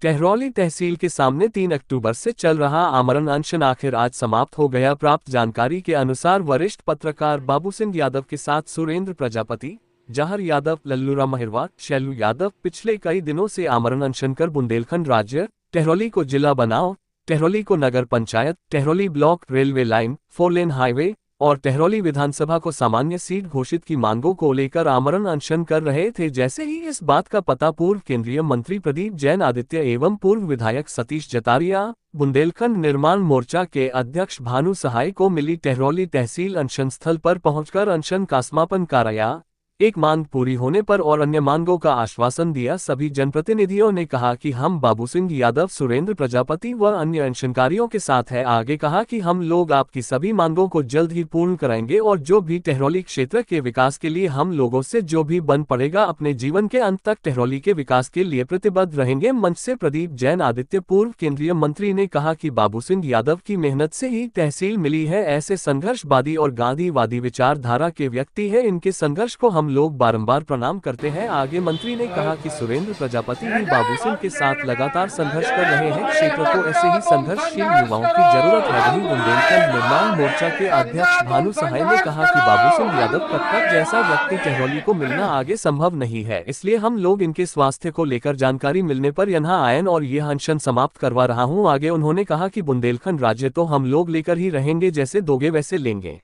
टहरौली तहसील के सामने 3 अक्टूबर से चल रहा आमरण अनशन आखिर आज समाप्त हो गया। प्राप्त जानकारी के अनुसार वरिष्ठ पत्रकार बाबू सिंह यादव के साथ सुरेंद्र प्रजापति, जहर यादव, लल्लूराम महिरवार, शैलू यादव पिछले कई दिनों से आमरण अनशन कर बुंदेलखंड राज्य, टहरौली को जिला बनाओ, टहरौली को नगर panchayat, Tahrauli block railway line, 4 lane highway और टहरौली विधानसभा को सामान्य सीट घोषित की मांगों को लेकर आमरण अनशन कर रहे थे। जैसे ही इस बात का पता पूर्व केंद्रीय मंत्री प्रदीप जैन आदित्य एवं पूर्व विधायक सतीश जतारिया, बुंदेलखंड निर्माण मोर्चा के अध्यक्ष भानु सहाय को मिली, टहरौली तहसील अनशन स्थल पर पहुंचकर अनशन का समापन कराया। एक मांग पूरी होने पर और अन्य मांगों का आश्वासन दिया। सभी जनप्रतिनिधियों ने कहा कि हम बाबू सिंह यादव, सुरेंद्र प्रजापति व अन्य अनशनकारियों के साथ हैं। आगे कहा कि हम लोग आपकी सभी मांगों को जल्द ही पूर्ण कराएंगे और जो भी टहरौली क्षेत्र के विकास के लिए हम लोगों से जो भी बन पड़ेगा अपने जीवन के अंत तक टहरौली के विकास के लिए प्रतिबद्ध रहेंगे। मंच से प्रदीप जैन आदित्य पूर्व केंद्रीय मंत्री ने कहा कि बाबू सिंह यादव की मेहनत से ही तहसील मिली है। ऐसे संघर्षवादी और गांधीवादी विचारधारा के व्यक्ति है, इनके संघर्ष को हम लोग बारंबार प्रणाम करते हैं। आगे मंत्री ने कहा कि सुरेंद्र प्रजापति ही बाबू सिंह के साथ लगातार संघर्ष कर रहे हैं। क्षेत्र को ऐसे ही संघर्षशील युवाओं की जरूरत है। वहीं बुंदेलखंड निर्माण मोर्चा के अध्यक्ष भानु सहाय ने कहा कि बाबू सिंह यादव तक जैसा व्यक्ति टहरौली को मिलना आगे संभव नहीं है, इसलिए हम लोग इनके स्वास्थ्य को लेकर जानकारी मिलने पर यहाँ आए और यह अनशन समाप्त करवा रहा हूँ। आगे उन्होंने कहा कि बुंदेलखंड राज्य तो हम लोग लेकर ही रहेंगे, जैसे दोगे वैसे लेंगे।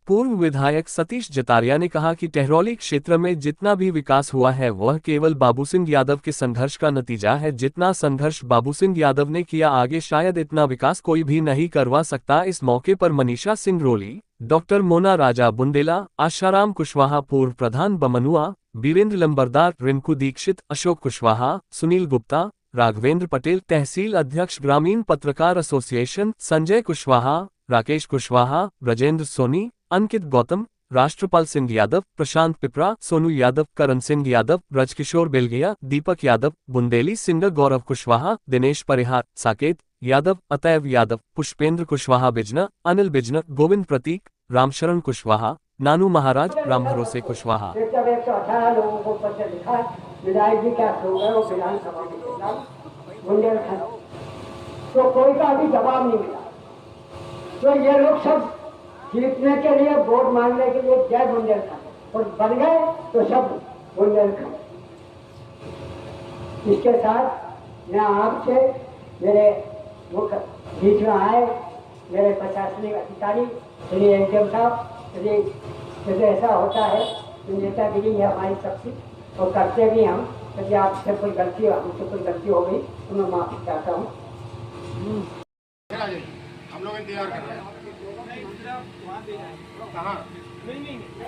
पूर्व विधायक सतीश जतारिया ने कहा कि टहरौली क्षेत्र में जितना भी विकास हुआ है वह केवल बाबू सिंह यादव के संघर्ष का नतीजा है। जितना संघर्ष बाबू सिंह यादव ने किया, आगे शायद इतना विकास कोई भी नहीं करवा सकता। इस मौके पर मनीषा सिंह रोली, डॉक्टर मोना राजा बुंदेला, आशाराम कुशवाहा, पूर्व प्रधान बमनुआ, बीरेंद्र लंबरदार, रिंकू दीक्षित, अशोक कुशवाहा, सुनील गुप्ता, राघवेंद्र पटेल, तहसील अध्यक्ष ग्रामीण पत्रकार एसोसिएशन संजय कुशवाहा, राकेश कुशवाहा, ब्रजेंद्र सोनी, अंकित गौतम, राष्ट्रपाल सिंह यादव, प्रशांत पिपरा, सोनू यादव, करण सिंह यादव, ब्रजकिशोर बेलगिया, दीपक यादव, बुंदेली सिंगर गौरव कुशवाहा, दिनेश परिहार, साकेत यादव, अतैव यादव, पुष्पेंद्र कुशवाहा बिजना, अनिल बिजना, गोविंद प्रतीक, रामशरण कुशवाहा, नानू महाराज, राम भरोसे कुशवाहा। तो कोई का अभी जवाब नहीं मिला, तो ये लोग सब जीतने के लिए, वोट मांगने के लिए जय बुंदेलखंड और बन गए तो सब बुंदेलखंड। इसके साथ मैं आपसे, मेरे मुख्य बीच में आए मेरे प्रशासनिक अधिकारी श्री एम साहब, यदि ऐसा होता है तो नेतागिरी है हमारी शक्ति और करते भी हम। यदि आपसे कोई गलती, हमसे कोई गलती हो गई तो मैं माफी चाहता हूँ। हम लोग इंतजार कर रहे हैं। कहाँ?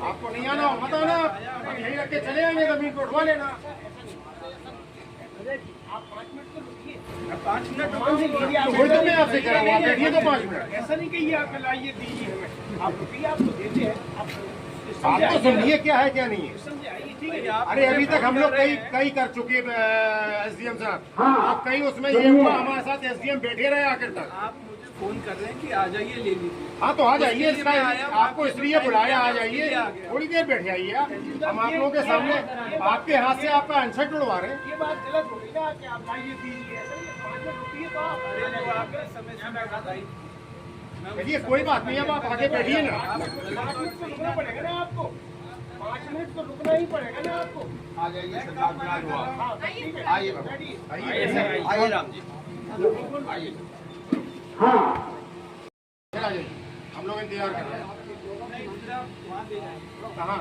आपको नहीं आना, मत आना, हम यहीं रख के चले जाएंगे, जमीन को उठवा लेना। आप 5 मिनट तो रुकिए। 5 मिनट तो मैं आपसे कह रहा हूँ, आप बैठिए तो 5 मिनट। ऐसा नहीं कहिए आप लाइए दीजिए हमें, आप रुकिए, आपको देते हैं। आप तो समझिए क्या है क्या नहीं है। अरे अभी तक हम लोग कई कर चुके एसडीएम साहब। आप कहीं उसमें ये हुआ हमारे साथ एसडीएम बैठे रहे आखिर तक। आप मुझे फोन कर रहे हैं कि आ जाइए ले लीजिए। हाँ तो आ जाइए, इसका आपको इसलिए बुलाया, आ जाइए, थोड़ी देर बैठ जाइए। हम आप लोगों के सामने आपके हाथ से आपका अनशन उड़वा रहे हैं। ये बात गलत हो गई ना कि आप लाइए दीजिए, चलिए कोई बात नहीं, अब आप आगे बैठिए ना। 5 मिनट तो रुकना पड़ेगा ना आपको, 5 मिनट तो रुकना ही पड़ेगा ना आपको। आ जाइए, आइए राम जी, आइए। हाँ हम लोग इंतजार कर रहे हैं। कहाँ?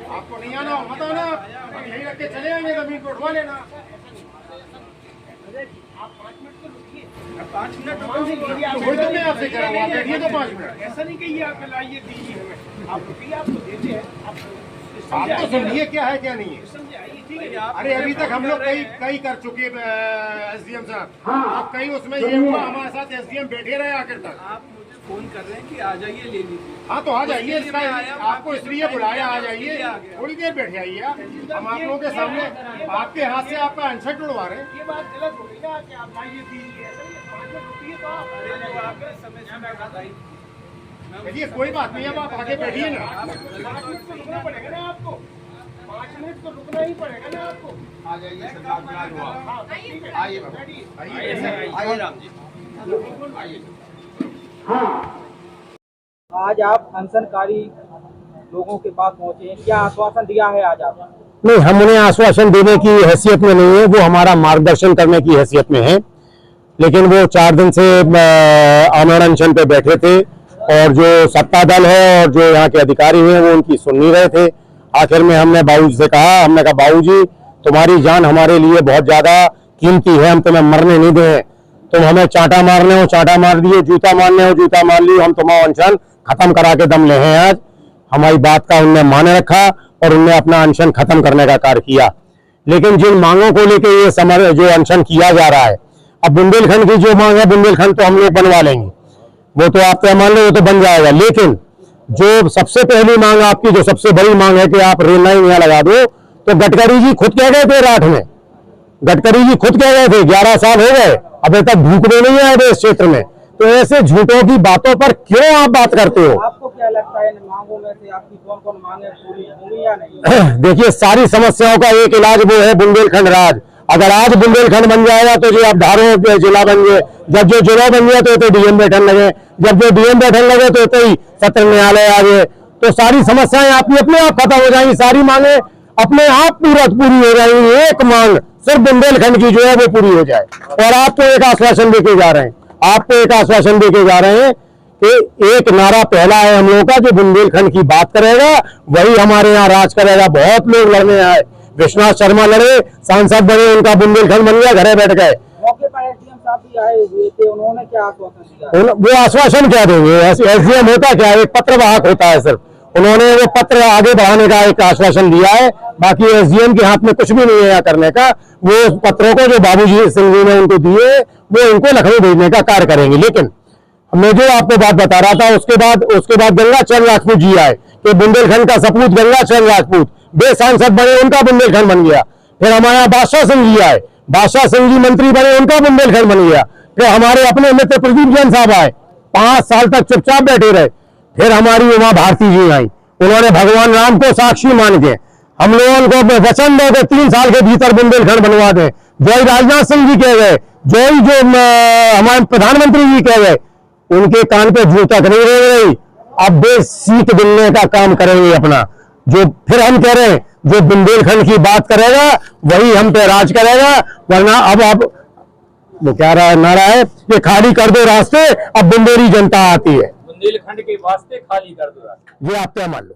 आपको नहीं आना, मत आना, हम यहीं रख के चले जाएंगे, जमीन को उठवा लेना। आप 5 मिनट तो रुकिए। 5 मिनट तो मैं आपसे कह रहा हूँ, आप बैठिए तो 5 मिनट। ऐसा नहीं कहिए आप लाइए दीजिए हमें, आप रुकिए, आपको देते हैं। आप तो समझिए क्या है क्या नहीं है। अरे अभी तक हम लोग कई कर चुके एसडीएम साहब। आप कहीं उसमें ये हुआ हमारे साथ एसडीएम बैठे रहे आखिर तक। आप मुझे फोन कर रहे हैं कि आ जाइए ले लीजिए। हाँ तो आ जाइए, इसका आपको इसलिए बुलाया, आ जाइए, थोड़ी देर बैठ जाइए। हम आप लोगों के सामने आपके हाथ से आपका अनशन उड़वा रहे हैं। ये बात गलत हो गई ना कि आप लाइए दीजिए, चलिए कोई बात नहीं, अब आप आगे बैठिए ना। 5 मिनट तो रुकना पड़ेगा ना आपको, 5 मिनट तो रुकना ही पड़ेगा ना आपको। आ जाइए सरकार बुला लो आप। हाँ, ठीक है। आइए आइए राम जी आइए। हाँ, आज आप अनशनकारी लोगों के पास पहुंचे हैं, क्या आश्वासन दिया है आज आपने? नहीं, हम उन्हें आश्वासन देने की हैसियत में नहीं है, वो हमारा मार्गदर्शन करने की हैसियत में है। लेकिन वो 4 दिन से आमरण अनशन पे बैठे थे और जो सत्ता दल है और जो यहाँ के अधिकारी हैं वो उनकी सुन नहीं रहे थे। आखिर में हमने बाबूजी से कहा, हमने कहा बाबूजी तुम्हारी जान हमारे लिए बहुत ज्यादा कीमती है, हम तुम्हें मरने नहीं दें। तुम हमें चांटा मारने हो चांटा मार दिए, जूता मारने हो जूता मार लिए, हम तुम्हारा अनशन खत्म करा के दम ले हैं। आज हमारी बात का उनने माने रखा और उनने अपना अनशन खत्म करने का कार्य किया। लेकिन जिन मांगों को लेकर ये समर जो अनशन किया जा रहा है, अब बुंदेलखंड की जो मांग है बुंदेलखंड तो हम लोग बनवा लेंगे, वो तो आप तय मान लो वो तो बन जाएगा। लेकिन जो सबसे पहली मांग आपकी जो सबसे बड़ी मांग है कि आप रेल लाइन यहाँ लगा दो, तो गडकरी जी खुद कह गए थे राठ में, गडकरी जी खुद कह गए थे 11 साल हो गए अभी तक भूखने नहीं आए थे इस क्षेत्र में। तो ऐसे झूठों की बातों पर क्यों आप बात करते हो? आपको क्या लगता है इन मांगों में से आपकी कौन कौन मांगे पूरी होंगी या नहीं? देखिए, सारी समस्याओं का एक इलाज वो है बुंदेलखंड राज। अगर आज बुंदेलखंड बन जाएगा तो जो अब धारों जिला बन गए, जब जो जिला बन गया तो डीएम बैठन लगे, जब जो डीएम बैठन लगे तो ही सत्र न्यायालय आ गए, तो सारी समस्याएं आपकी अपने आप खत्म हो जाएंगी, सारी मांगे अपने आप पूरी हो जाएंगी। एक मांग सिर्फ बुंदेलखंड की जो है वो पूरी हो जाए। और आपको एक आश्वासन देके जा रहे हैं, आपको एक आश्वासन देके जा रहे हैं कि एक नारा पहला है हम लोगों का, जो बुंदेलखंड की बात करेगा वही हमारे यहाँ राज करेगा। बहुत लोग लड़ने आए, विश्वनाथ शर्मा लड़े, सांसद बने, उनका बुंदेलखंड बन गया, घरे बैठ गए। मौके पर एसडीएम साहब भी आए हुए थे, उन्होंने क्या आश्वासन दिया? वो आश्वासन क्या देंगे? एसडीएम होता क्या है? एक पत्रवाहक होता है सिर्फ। उन्होंने वो पत्र आगे बढ़ाने का एक आश्वासन दिया है, बाकी एसडीएम के हाथ में कुछ भी नहीं है यहाँ करने का। वो पत्रों को जो बाबूजी सिंह जी ने उनको दिए वो इनको लखनऊ भेजने का कार्य करेंगे। लेकिन मैं जो आपको बात बता रहा था, उसके बाद गंगाचरण राजपूत जी आए कि बुंदेलखंड का सपूत गंगाचरण राजपूत वे सांसद बने, उनका बुंदेलखंड बन गया। फिर हमारे यहाँ बादशाह सिंह जी आए, बादशाह सिंह जी मंत्री बने, उनका बुंदेलखंड बन गया। फिर हमारे अपने मित्र प्रदीप जैन साहब आए, 5 साल तक चुपचाप बैठे रहे। फिर हमारी उमा भारती जी आई, उन्होंने भगवान राम को साक्षी मान के हम लोगों को वचन दे के 3 साल के भीतर बुंदेलखंड बनवा दें। जो राजनाथ सिंह जी कह गए, जो हमारे प्रधानमंत्री जी कह गए, उनके कान पे जू तक नहीं रह गई। अब वे सीट मिलने का काम करेंगे अपना। जो फिर हम कह रहे हैं जो बुंदेलखंड की बात करेगा वही हम पे राज करेगा, वरना अब वो क्या नारा है कि खाली कर दो रास्ते, अब बुंदेली जनता आती है। बुंदेलखंड के वास्ते खाली कर दो रास्ते, ये आप क्या मान लो।